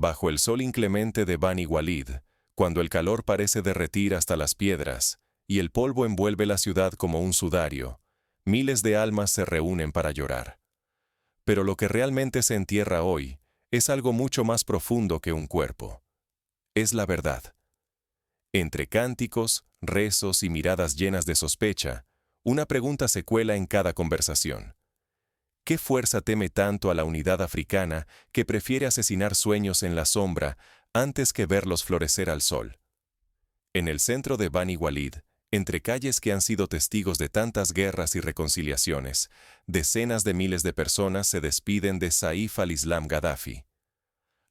bajo el sol inclemente de Bani Walid, cuando el calor parece derretir hasta las piedras, y el polvo envuelve la ciudad como un sudario, miles de almas se reúnen para llorar. Pero lo que realmente se entierra hoy es algo mucho más profundo que un cuerpo. Es la verdad. Entre cánticos, rezos y miradas llenas de sospecha, una pregunta se cuela en cada conversación. ¿Qué fuerza teme tanto a la unidad africana que prefiere asesinar sueños en la sombra antes que verlos florecer al sol? En el centro de Bani Walid, entre calles que han sido testigos de tantas guerras y reconciliaciones, decenas de miles de personas se despiden de Saif al-Islam Gaddafi.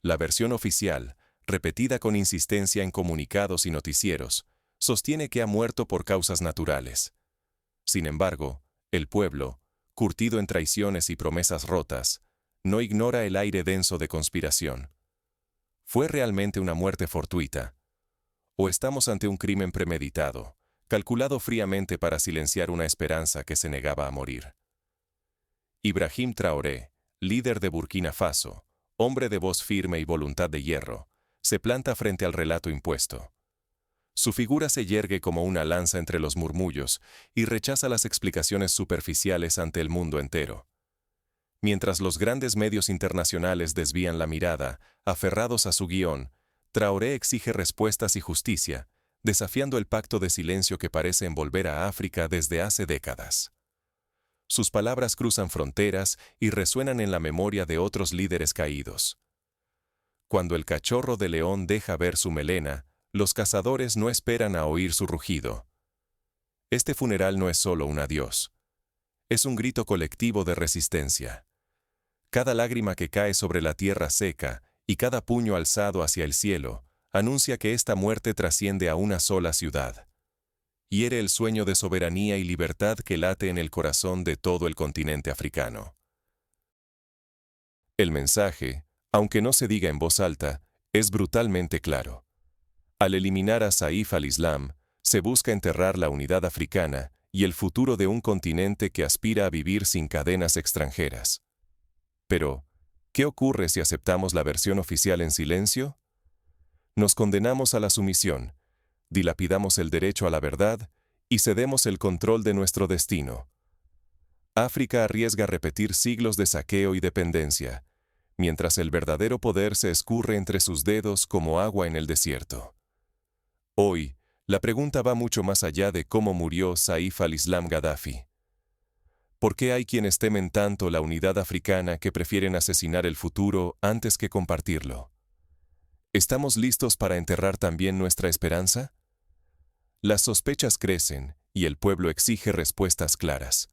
La versión oficial, repetida con insistencia en comunicados y noticieros, sostiene que ha muerto por causas naturales. Sin embargo, el pueblo, curtido en traiciones y promesas rotas, no ignora el aire denso de conspiración. ¿Fue realmente una muerte fortuita? ¿O estamos ante un crimen premeditado, calculado fríamente para silenciar una esperanza que se negaba a morir? Ibrahim Traoré, líder de Burkina Faso, hombre de voz firme y voluntad de hierro, se planta frente al relato impuesto. Su figura se yergue como una lanza entre los murmullos y rechaza las explicaciones superficiales ante el mundo entero. Mientras los grandes medios internacionales desvían la mirada, aferrados a su guión, Traoré exige respuestas y justicia, desafiando el pacto de silencio que parece envolver a África desde hace décadas. Sus palabras cruzan fronteras y resuenan en la memoria de otros líderes caídos. Cuando el cachorro de león deja ver su melena, los cazadores no esperan a oír su rugido. Este funeral no es solo un adiós. Es un grito colectivo de resistencia. Cada lágrima que cae sobre la tierra seca y cada puño alzado hacia el cielo anuncia que esta muerte trasciende a una sola ciudad. Hiere el sueño de soberanía y libertad que late en el corazón de todo el continente africano. El mensaje, aunque no se diga en voz alta, es brutalmente claro. Al eliminar a Saif al-Islam, se busca enterrar la unidad africana y el futuro de un continente que aspira a vivir sin cadenas extranjeras. Pero, ¿qué ocurre si aceptamos la versión oficial en silencio? Nos condenamos a la sumisión, dilapidamos el derecho a la verdad y cedemos el control de nuestro destino. África arriesga repetir siglos de saqueo y dependencia, mientras el verdadero poder se escurre entre sus dedos como agua en el desierto. Hoy, la pregunta va mucho más allá de cómo murió Saif al-Islam Gaddafi. ¿Por qué hay quienes temen tanto la unidad africana que prefieren asesinar el futuro antes que compartirlo? ¿Estamos listos para enterrar también nuestra esperanza? Las sospechas crecen y el pueblo exige respuestas claras.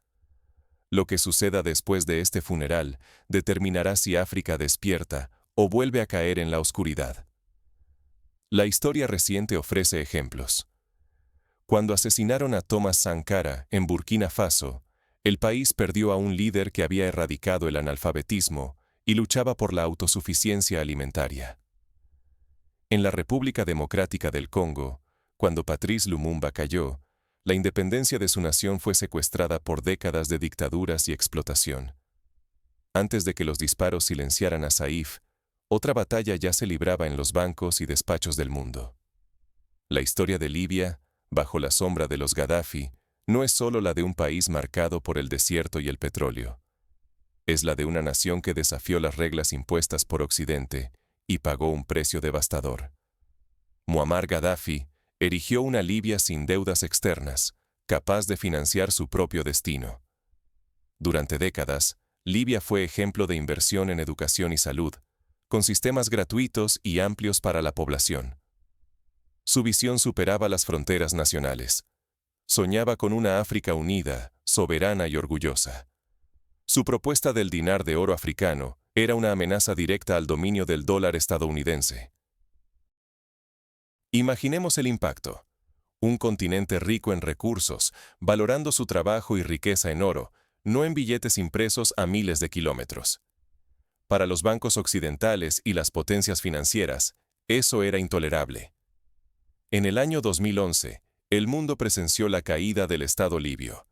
Lo que suceda después de este funeral determinará si África despierta o vuelve a caer en la oscuridad. La historia reciente ofrece ejemplos. Cuando asesinaron a Thomas Sankara en Burkina Faso, el país perdió a un líder que había erradicado el analfabetismo y luchaba por la autosuficiencia alimentaria. En la República Democrática del Congo, cuando Patrice Lumumba cayó, la independencia de su nación fue secuestrada por décadas de dictaduras y explotación. Antes de que los disparos silenciaran a Saif, otra batalla ya se libraba en los bancos y despachos del mundo. La historia de Libia, bajo la sombra de los Gaddafi, no es solo la de un país marcado por el desierto y el petróleo. Es la de una nación que desafió las reglas impuestas por Occidente y pagó un precio devastador. Muammar Gaddafi erigió una Libia sin deudas externas, capaz de financiar su propio destino. Durante décadas, Libia fue ejemplo de inversión en educación y salud, con sistemas gratuitos y amplios para la población. Su visión superaba las fronteras nacionales. Soñaba con una África unida, soberana y orgullosa. Su propuesta del dinar de oro africano era una amenaza directa al dominio del dólar estadounidense. Imaginemos el impacto. Un continente rico en recursos, valorando su trabajo y riqueza en oro, no en billetes impresos a miles de kilómetros. Para los bancos occidentales y las potencias financieras, eso era intolerable. En el año 2011, el mundo presenció la caída del Estado libio.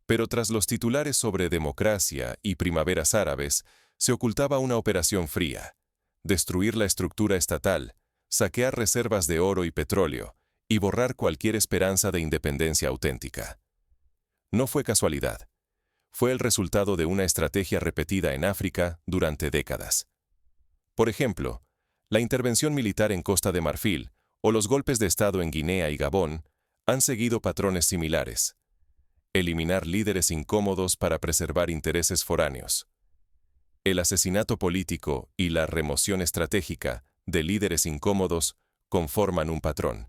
Pero tras los titulares sobre democracia y primaveras árabes, se ocultaba una operación fría: destruir la estructura estatal, saquear reservas de oro y petróleo, y borrar cualquier esperanza de independencia auténtica. No fue casualidad. Fue el resultado de una estrategia repetida en África durante décadas. Por ejemplo, la intervención militar en Costa de Marfil o los golpes de Estado en Guinea y Gabón han seguido patrones similares. Eliminar líderes incómodos para preservar intereses foráneos. El asesinato político y la remoción estratégica de líderes incómodos conforman un patrón.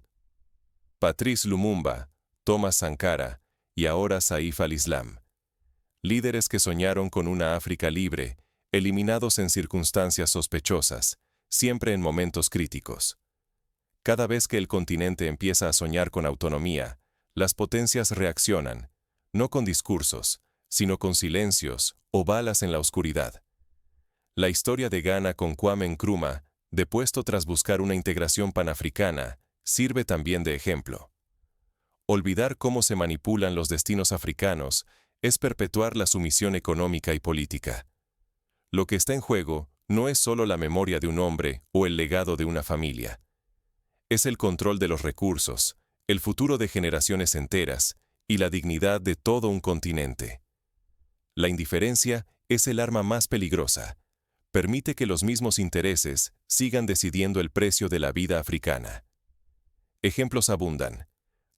Patrice Lumumba, Thomas Sankara y ahora Saif al-Islam. Líderes que soñaron con una África libre, eliminados en circunstancias sospechosas, siempre en momentos críticos. Cada vez que el continente empieza a soñar con autonomía, las potencias reaccionan, no con discursos, sino con silencios o balas en la oscuridad. La historia de Ghana con Kwame Nkrumah, depuesto tras buscar una integración panafricana, sirve también de ejemplo. Olvidar cómo se manipulan los destinos africanos es perpetuar la sumisión económica y política. Lo que está en juego no es solo la memoria de un hombre o el legado de una familia. Es el control de los recursos, el futuro de generaciones enteras y la dignidad de todo un continente. La indiferencia es el arma más peligrosa. Permite que los mismos intereses sigan decidiendo el precio de la vida africana. Ejemplos abundan.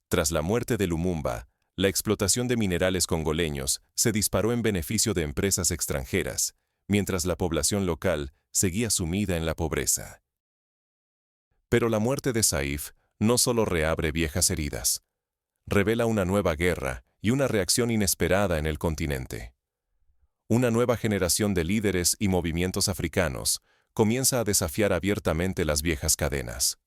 Tras la muerte de Lumumba, la explotación de minerales congoleños se disparó en beneficio de empresas extranjeras, mientras la población local seguía sumida en la pobreza. Pero la muerte de Saif no solo reabre viejas heridas, revela una nueva guerra y una reacción inesperada en el continente. Una nueva generación de líderes y movimientos africanos comienza a desafiar abiertamente las viejas cadenas.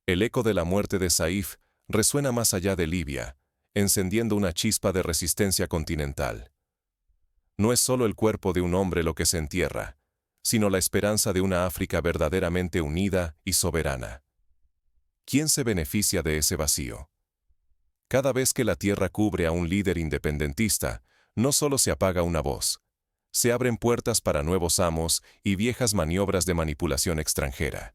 El eco de la muerte de Saif resuena más allá de Libia, encendiendo una chispa de resistencia continental. No es solo el cuerpo de un hombre lo que se entierra, sino la esperanza de una África verdaderamente unida y soberana. ¿Quién se beneficia de ese vacío? Cada vez que la tierra cubre a un líder independentista, no solo se apaga una voz, se abren puertas para nuevos amos y viejas maniobras de manipulación extranjera.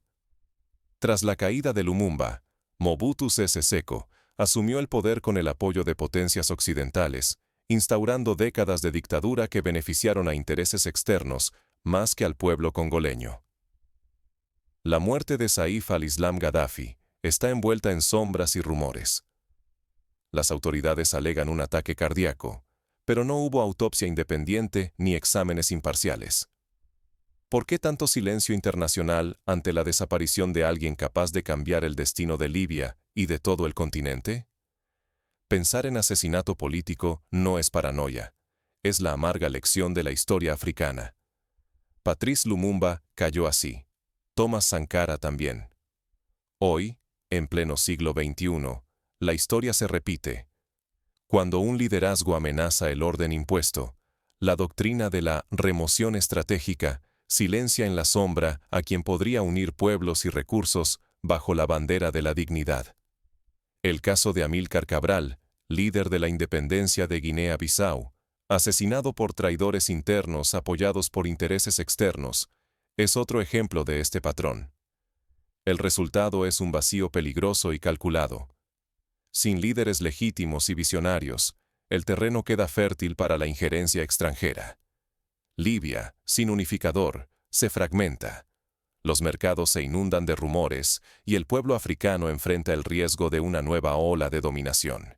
Tras la caída de Lumumba, Mobutu Sese Seko asumió el poder con el apoyo de potencias occidentales, instaurando décadas de dictadura que beneficiaron a intereses externos más que al pueblo congoleño. La muerte de Saif al-Islam Gaddafi está envuelta en sombras y rumores. Las autoridades alegan un ataque cardíaco, pero no hubo autopsia independiente ni exámenes imparciales. ¿Por qué tanto silencio internacional ante la desaparición de alguien capaz de cambiar el destino de Libia y de todo el continente? Pensar en asesinato político no es paranoia, es la amarga lección de la historia africana. Patrice Lumumba cayó así, Thomas Sankara también. Hoy, en pleno siglo XXI, la historia se repite. Cuando un liderazgo amenaza el orden impuesto, la doctrina de la remoción estratégica silencia en la sombra a quien podría unir pueblos y recursos bajo la bandera de la dignidad. El caso de Amílcar Cabral, líder de la independencia de Guinea-Bissau, asesinado por traidores internos apoyados por intereses externos, es otro ejemplo de este patrón. El resultado es un vacío peligroso y calculado. Sin líderes legítimos y visionarios, el terreno queda fértil para la injerencia extranjera. Libia, sin unificador, se fragmenta. Los mercados se inundan de rumores y el pueblo africano enfrenta el riesgo de una nueva ola de dominación.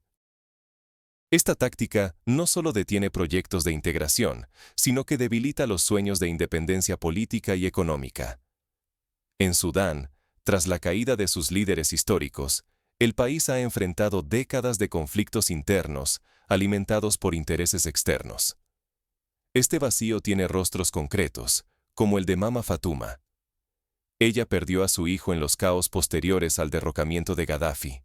Esta táctica no solo detiene proyectos de integración, sino que debilita los sueños de independencia política y económica. En Sudán, tras la caída de sus líderes históricos, el país ha enfrentado décadas de conflictos internos, alimentados por intereses externos. Este vacío tiene rostros concretos, como el de Mama Fatuma. Ella perdió a su hijo en los caos posteriores al derrocamiento de Gaddafi.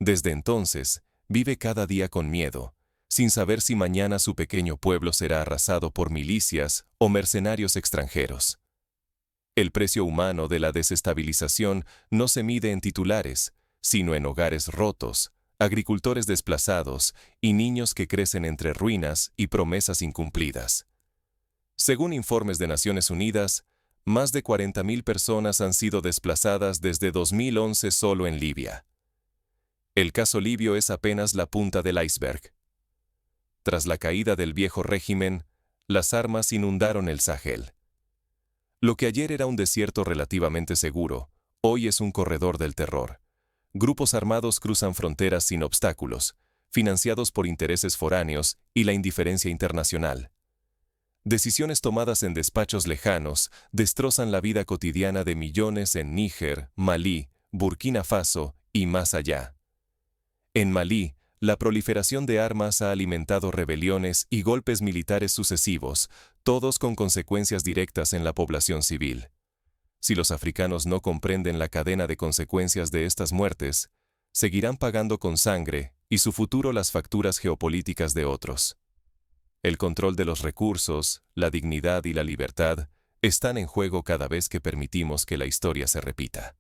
Desde entonces, vive cada día con miedo, sin saber si mañana su pequeño pueblo será arrasado por milicias o mercenarios extranjeros. El precio humano de la desestabilización no se mide en titulares, sino en hogares rotos, agricultores desplazados y niños que crecen entre ruinas y promesas incumplidas. Según informes de Naciones Unidas, Más de 40.000 personas han sido desplazadas desde 2011 solo en Libia. El caso libio es apenas la punta del iceberg. Tras la caída del viejo régimen, las armas inundaron el Sahel. Lo que ayer era un desierto relativamente seguro, hoy es un corredor del terror. Grupos armados cruzan fronteras sin obstáculos, financiados por intereses foráneos y la indiferencia internacional. Decisiones tomadas en despachos lejanos destrozan la vida cotidiana de millones en Níger, Malí, Burkina Faso y más allá. En Malí, la proliferación de armas ha alimentado rebeliones y golpes militares sucesivos, todos con consecuencias directas en la población civil. Si los africanos no comprenden la cadena de consecuencias de estas muertes, seguirán pagando con sangre y su futuro las facturas geopolíticas de otros. El control de los recursos, la dignidad y la libertad están en juego cada vez que permitimos que la historia se repita.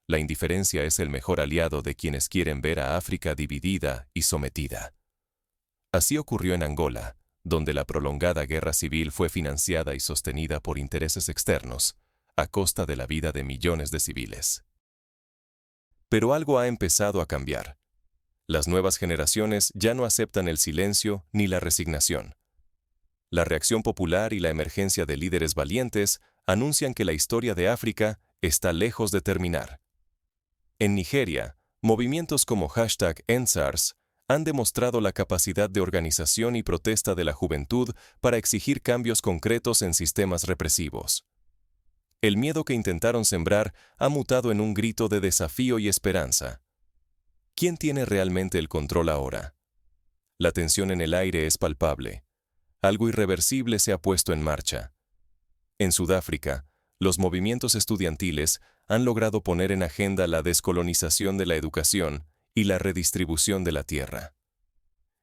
La indiferencia es el mejor aliado de quienes quieren ver a África dividida y sometida. Así ocurrió en Angola, donde la prolongada guerra civil fue financiada y sostenida por intereses externos, a costa de la vida de millones de civiles. Pero algo ha empezado a cambiar. Las nuevas generaciones ya no aceptan el silencio ni la resignación. La reacción popular y la emergencia de líderes valientes anuncian que la historia de África está lejos de terminar. En Nigeria, movimientos como #EndSARS han demostrado la capacidad de organización y protesta de la juventud para exigir cambios concretos en sistemas represivos. El miedo que intentaron sembrar ha mutado en un grito de desafío y esperanza. ¿Quién tiene realmente el control ahora? La tensión en el aire es palpable. Algo irreversible se ha puesto en marcha. En Sudáfrica, los movimientos estudiantiles han logrado poner en agenda la descolonización de la educación y la redistribución de la tierra.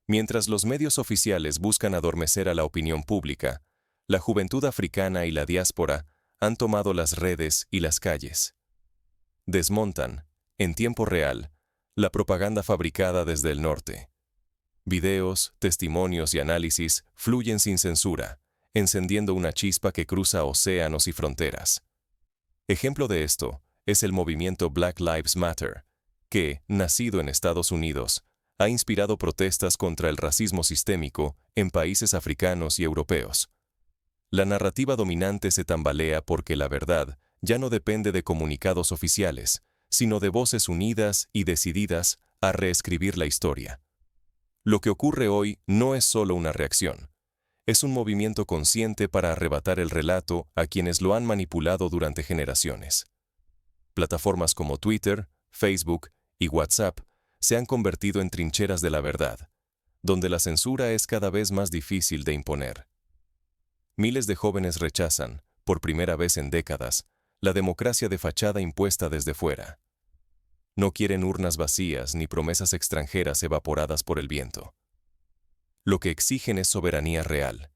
Mientras los medios oficiales buscan adormecer a la opinión pública, la juventud africana y la diáspora han tomado las redes y las calles. Desmontan, en tiempo real, la propaganda fabricada desde el norte. Videos, testimonios y análisis fluyen sin censura, encendiendo una chispa que cruza océanos y fronteras. Ejemplo de esto es el movimiento Black Lives Matter, que, nacido en Estados Unidos, ha inspirado protestas contra el racismo sistémico en países africanos y europeos. La narrativa dominante se tambalea porque la verdad ya no depende de comunicados oficiales, sino de voces unidas y decididas a reescribir la historia. Lo que ocurre hoy no es solo una reacción. Es un movimiento consciente para arrebatar el relato a quienes lo han manipulado durante generaciones. Plataformas como Twitter, Facebook y WhatsApp se han convertido en trincheras de la verdad, donde la censura es cada vez más difícil de imponer. Miles de jóvenes rechazan, por primera vez en décadas, la democracia de fachada impuesta desde fuera. No quieren urnas vacías ni promesas extranjeras evaporadas por el viento. Lo que exigen es soberanía real,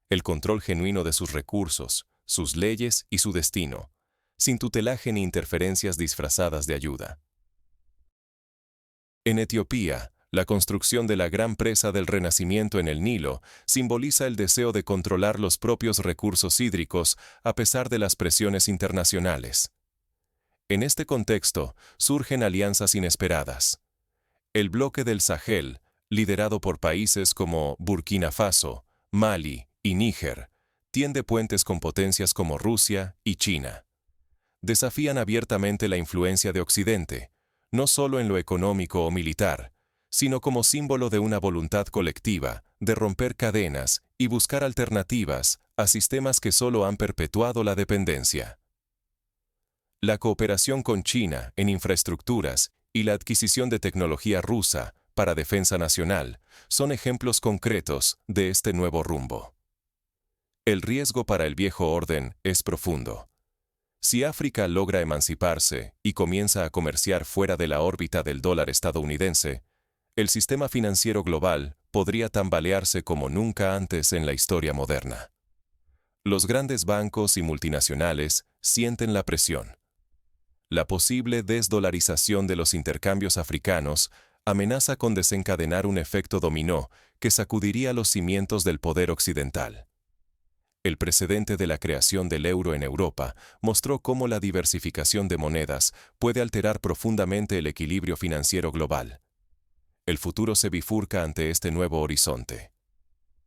el control genuino de sus recursos, sus leyes y su destino, sin tutelaje ni interferencias disfrazadas de ayuda. En Etiopía, la construcción de la gran presa del Renacimiento en el Nilo simboliza el deseo de controlar los propios recursos hídricos a pesar de las presiones internacionales. En este contexto, surgen alianzas inesperadas. El bloque del Sahel, liderado por países como Burkina Faso, Mali y Níger, tiende puentes con potencias como Rusia y China. Desafían abiertamente la influencia de Occidente, no solo en lo económico o militar, sino como símbolo de una voluntad colectiva de romper cadenas y buscar alternativas a sistemas que solo han perpetuado la dependencia. La cooperación con China en infraestructuras y la adquisición de tecnología rusa para defensa nacional son ejemplos concretos de este nuevo rumbo. El riesgo para el viejo orden es profundo. Si África logra emanciparse y comienza a comerciar fuera de la órbita del dólar estadounidense, el sistema financiero global podría tambalearse como nunca antes en la historia moderna. Los grandes bancos y multinacionales sienten la presión. La posible desdolarización de los intercambios africanos amenaza con desencadenar un efecto dominó que sacudiría los cimientos del poder occidental. El precedente de la creación del euro en Europa mostró cómo la diversificación de monedas puede alterar profundamente el equilibrio financiero global. El futuro se bifurca ante este nuevo horizonte.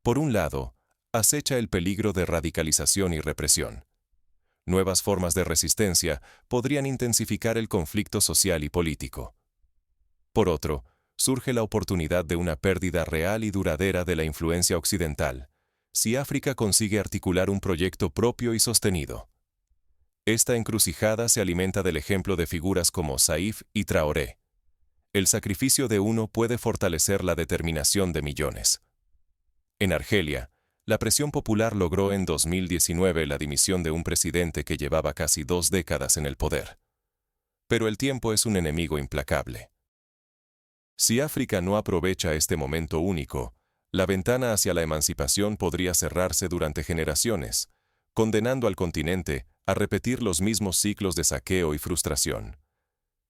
Por un lado, acecha el peligro de radicalización y represión. Nuevas formas de resistencia podrían intensificar el conflicto social y político. Por otro, surge la oportunidad de una pérdida real y duradera de la influencia occidental, si África consigue articular un proyecto propio y sostenido. Esta encrucijada se alimenta del ejemplo de figuras como Saif y Traoré. El sacrificio de uno puede fortalecer la determinación de millones. En Argelia, la presión popular logró en 2019 la dimisión de un presidente que llevaba casi 2 décadas en el poder. Pero el tiempo es un enemigo implacable. Si África no aprovecha este momento único, la ventana hacia la emancipación podría cerrarse durante generaciones, condenando al continente a repetir los mismos ciclos de saqueo y frustración.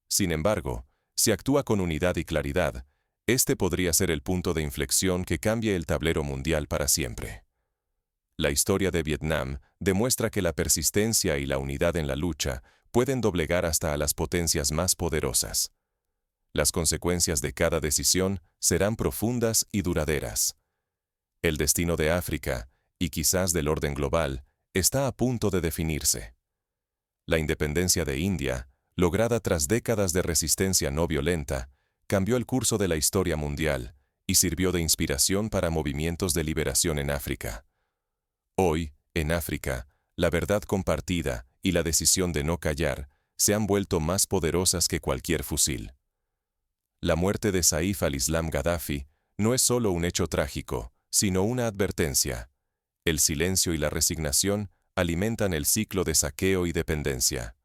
Sin embargo, si actúa con unidad y claridad, este podría ser el punto de inflexión que cambie el tablero mundial para siempre. La historia de Vietnam demuestra que la persistencia y la unidad en la lucha pueden doblegar hasta a las potencias más poderosas. Las consecuencias de cada decisión serán profundas y duraderas. El destino de África, y quizás del orden global, está a punto de definirse. La independencia de India, lograda tras décadas de resistencia no violenta, cambió el curso de la historia mundial y sirvió de inspiración para movimientos de liberación en África. Hoy, en África, la verdad compartida y la decisión de no callar se han vuelto más poderosas que cualquier fusil. La muerte de Saif al-Islam Gaddafi no es solo un hecho trágico, sino una advertencia. El silencio y la resignación alimentan el ciclo de saqueo y dependencia.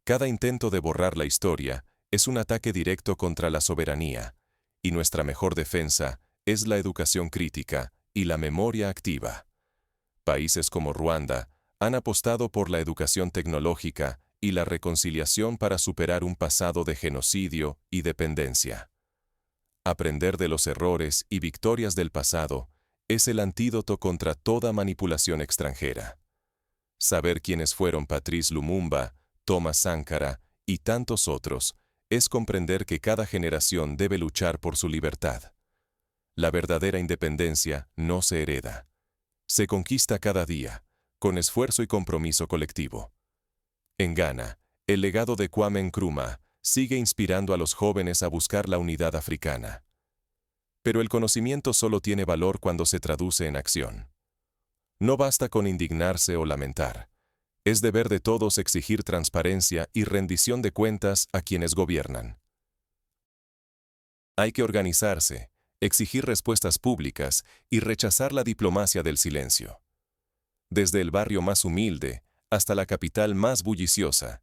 Cada intento de borrar la historia es un ataque directo contra la soberanía, y nuestra mejor defensa es la educación crítica y la memoria activa. Países como Ruanda han apostado por la educación tecnológica y la reconciliación para superar un pasado de genocidio y dependencia. Aprender de los errores y victorias del pasado es el antídoto contra toda manipulación extranjera. Saber quiénes fueron Patrice Lumumba, Thomas Sankara y tantos otros es comprender que cada generación debe luchar por su libertad. La verdadera independencia no se hereda. Se conquista cada día, con esfuerzo y compromiso colectivo. En Ghana, el legado de Kwame Nkrumah sigue inspirando a los jóvenes a buscar la unidad africana. Pero el conocimiento solo tiene valor cuando se traduce en acción. No basta con indignarse o lamentar. Es deber de todos exigir transparencia y rendición de cuentas a quienes gobiernan. Hay que organizarse, exigir respuestas públicas y rechazar la diplomacia del silencio. Desde el barrio más humilde hasta la capital más bulliciosa,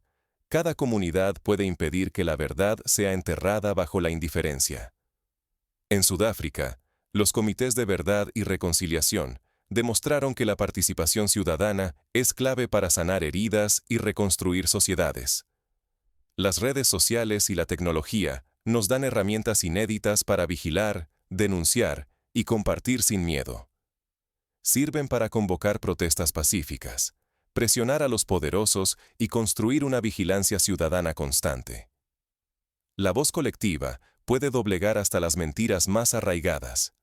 cada comunidad puede impedir que la verdad sea enterrada bajo la indiferencia. En Sudáfrica, los comités de verdad y reconciliación demostraron que la participación ciudadana es clave para sanar heridas y reconstruir sociedades. Las redes sociales y la tecnología nos dan herramientas inéditas para vigilar, denunciar y compartir sin miedo. Sirven para convocar protestas pacíficas, presionar a los poderosos y construir una vigilancia ciudadana constante. La voz colectiva puede doblegar hasta las mentiras más arraigadas.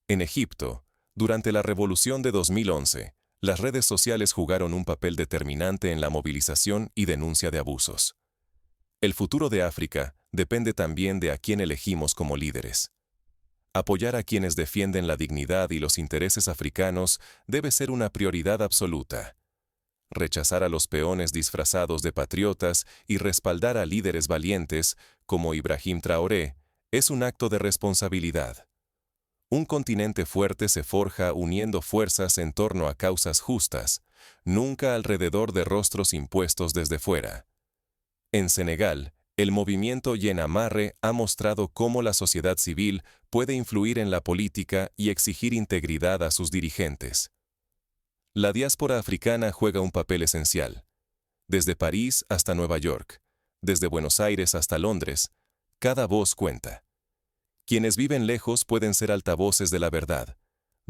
En Egipto, durante la Revolución de 2011, las redes sociales jugaron un papel determinante en la movilización y denuncia de abusos. El futuro de África depende también de a quién elegimos como líderes. Apoyar a quienes defienden la dignidad y los intereses africanos debe ser una prioridad absoluta. Rechazar a los peones disfrazados de patriotas y respaldar a líderes valientes, como Ibrahim Traoré, es un acto de responsabilidad. Un continente fuerte se forja uniendo fuerzas en torno a causas justas, nunca alrededor de rostros impuestos desde fuera. En Senegal, el movimiento Yenamarre ha mostrado cómo la sociedad civil puede influir en la política y exigir integridad a sus dirigentes. La diáspora africana juega un papel esencial. Desde París hasta Nueva York, desde Buenos Aires hasta Londres, cada voz cuenta. Quienes viven lejos pueden ser altavoces de la verdad,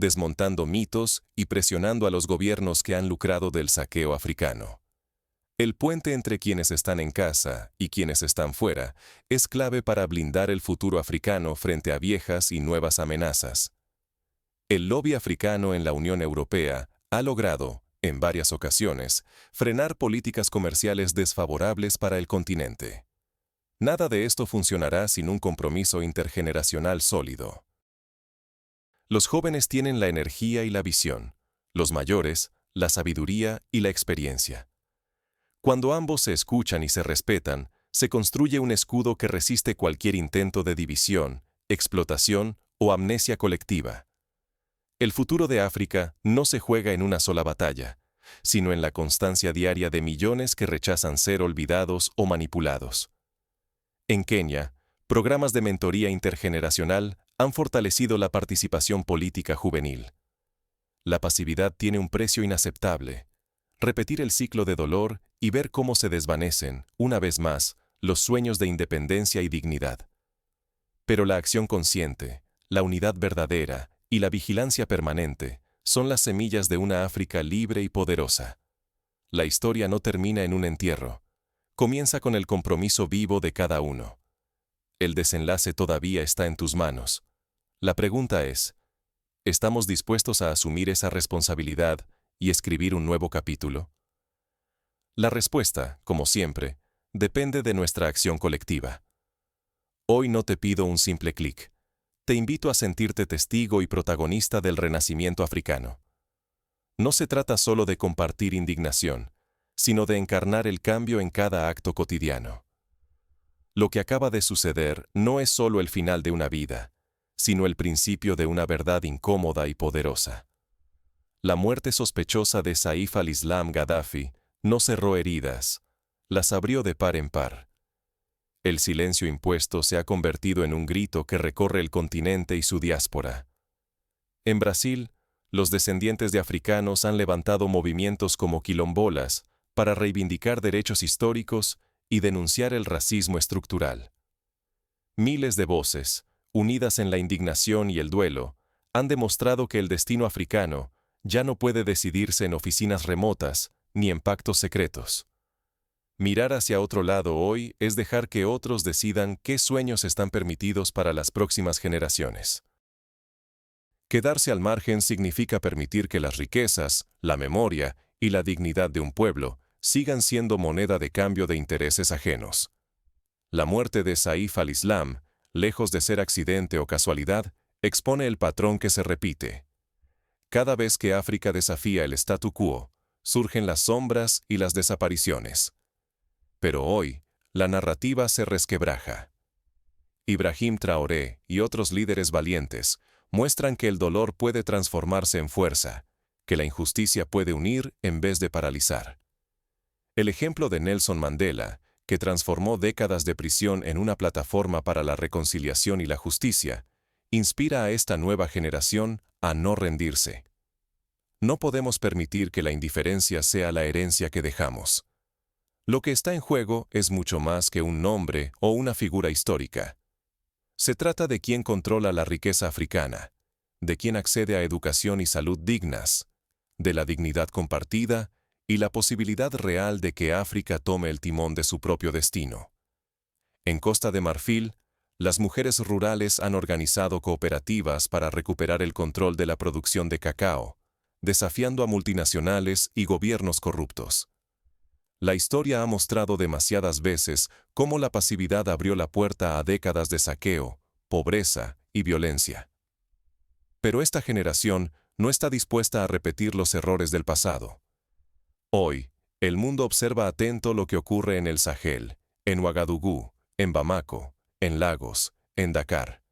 desmontando mitos y presionando a los gobiernos que han lucrado del saqueo africano. El puente entre quienes están en casa y quienes están fuera es clave para blindar el futuro africano frente a viejas y nuevas amenazas. El lobby africano en la Unión Europea ha logrado, en varias ocasiones, frenar políticas comerciales desfavorables para el continente. Nada de esto funcionará sin un compromiso intergeneracional sólido. Los jóvenes tienen la energía y la visión, los mayores, la sabiduría y la experiencia. Cuando ambos se escuchan y se respetan, se construye un escudo que resiste cualquier intento de división, explotación o amnesia colectiva. El futuro de África no se juega en una sola batalla, sino en la constancia diaria de millones que rechazan ser olvidados o manipulados. En Kenia, programas de mentoría intergeneracional han fortalecido la participación política juvenil. La pasividad tiene un precio inaceptable. Repetir el ciclo de dolor y ver cómo se desvanecen, una vez más, los sueños de independencia y dignidad. Pero la acción consciente, la unidad verdadera y la vigilancia permanente son las semillas de una África libre y poderosa. La historia no termina en un entierro. Comienza con el compromiso vivo de cada uno. El desenlace todavía está en tus manos. La pregunta es, ¿estamos dispuestos a asumir esa responsabilidad y escribir un nuevo capítulo? La respuesta, como siempre, depende de nuestra acción colectiva. Hoy no te pido un simple clic. Te invito a sentirte testigo y protagonista del renacimiento africano. No se trata solo de compartir indignación, sino de encarnar el cambio en cada acto cotidiano. Lo que acaba de suceder no es solo el final de una vida, sino el principio de una verdad incómoda y poderosa. La muerte sospechosa de Saif al-Islam Gaddafi no cerró heridas, las abrió de par en par. El silencio impuesto se ha convertido en un grito que recorre el continente y su diáspora. En Brasil, los descendientes de africanos han levantado movimientos como quilombolas para reivindicar derechos históricos y denunciar el racismo estructural. Miles de voces, unidas en la indignación y el duelo, han demostrado que el destino africano ya no puede decidirse en oficinas remotas ni en pactos secretos. Mirar hacia otro lado hoy es dejar que otros decidan qué sueños están permitidos para las próximas generaciones. Quedarse al margen significa permitir que las riquezas, la memoria y la dignidad de un pueblo sigan siendo moneda de cambio de intereses ajenos. La muerte de Saif al-Islam, lejos de ser accidente o casualidad, expone el patrón que se repite. Cada vez que África desafía el statu quo, surgen las sombras y las desapariciones. Pero hoy, la narrativa se resquebraja. Ibrahim Traoré y otros líderes valientes muestran que el dolor puede transformarse en fuerza, que la injusticia puede unir en vez de paralizar. El ejemplo de Nelson Mandela, que transformó décadas de prisión en una plataforma para la reconciliación y la justicia, inspira a esta nueva generación a no rendirse. No podemos permitir que la indiferencia sea la herencia que dejamos. Lo que está en juego es mucho más que un nombre o una figura histórica. Se trata de quién controla la riqueza africana, de quién accede a educación y salud dignas, de la dignidad compartida y la posibilidad real de que África tome el timón de su propio destino. En Costa de Marfil, las mujeres rurales han organizado cooperativas para recuperar el control de la producción de cacao, desafiando a multinacionales y gobiernos corruptos. La historia ha mostrado demasiadas veces cómo la pasividad abrió la puerta a décadas de saqueo, pobreza y violencia. Pero esta generación no está dispuesta a repetir los errores del pasado. Hoy, el mundo observa atento lo que ocurre en el Sahel, en Ouagadougou, en Bamako, en Lagos, en Dakar.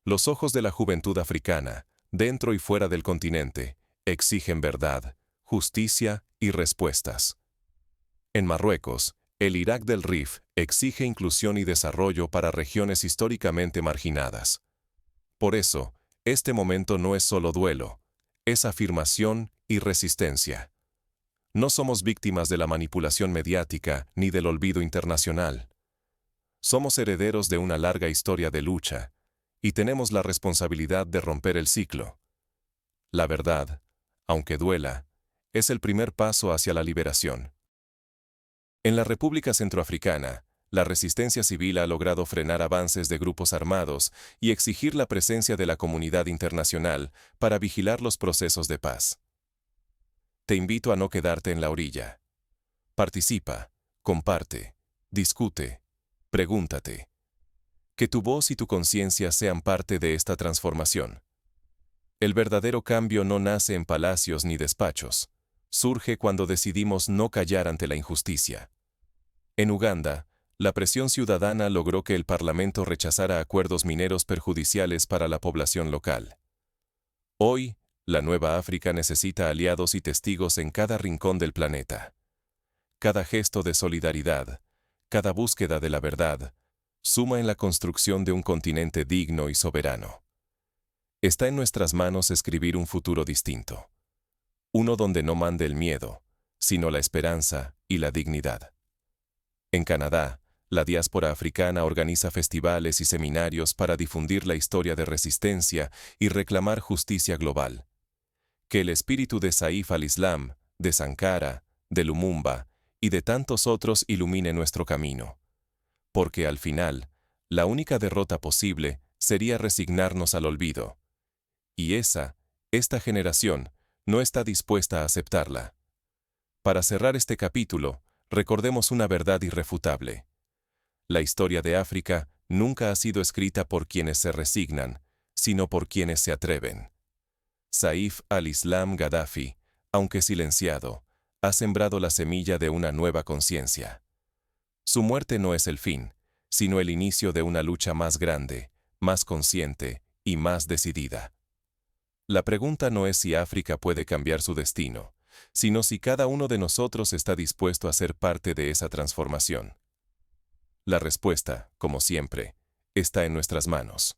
Los ojos de la juventud africana, dentro y fuera del continente, exigen verdad, justicia y respuestas. En Marruecos, el Irak del Rif exige inclusión y desarrollo para regiones históricamente marginadas. Por eso, este momento no es solo duelo, es afirmación y resistencia. No somos víctimas de la manipulación mediática ni del olvido internacional. Somos herederos de una larga historia de lucha, y tenemos la responsabilidad de romper el ciclo. La verdad, aunque duela, es el primer paso hacia la liberación. En la República Centroafricana, la resistencia civil ha logrado frenar avances de grupos armados y exigir la presencia de la comunidad internacional para vigilar los procesos de paz. Te invito a no quedarte en la orilla. Participa, comparte, discute, pregúntate. Que tu voz y tu conciencia sean parte de esta transformación. El verdadero cambio no nace en palacios ni despachos. Surge cuando decidimos no callar ante la injusticia. En Uganda, la presión ciudadana logró que el Parlamento rechazara acuerdos mineros perjudiciales para la población local. Hoy, la nueva África necesita aliados y testigos en cada rincón del planeta. Cada gesto de solidaridad, cada búsqueda de la verdad, suma en la construcción de un continente digno y soberano. Está en nuestras manos escribir un futuro distinto. Uno donde no mande el miedo, sino la esperanza y la dignidad. En Canadá, la diáspora africana organiza festivales y seminarios para difundir la historia de resistencia y reclamar justicia global. Que el espíritu de Saif al-Islam, de Sankara, de Lumumba y de tantos otros ilumine nuestro camino. Porque al final, la única derrota posible sería resignarnos al olvido. Y esta generación, no está dispuesta a aceptarla. Para cerrar este capítulo, recordemos una verdad irrefutable. La historia de África nunca ha sido escrita por quienes se resignan, sino por quienes se atreven. Saif al-Islam Gaddafi, aunque silenciado, ha sembrado la semilla de una nueva conciencia. Su muerte no es el fin, sino el inicio de una lucha más grande, más consciente y más decidida. La pregunta no es si África puede cambiar su destino, sino si cada uno de nosotros está dispuesto a ser parte de esa transformación. La respuesta, como siempre, está en nuestras manos.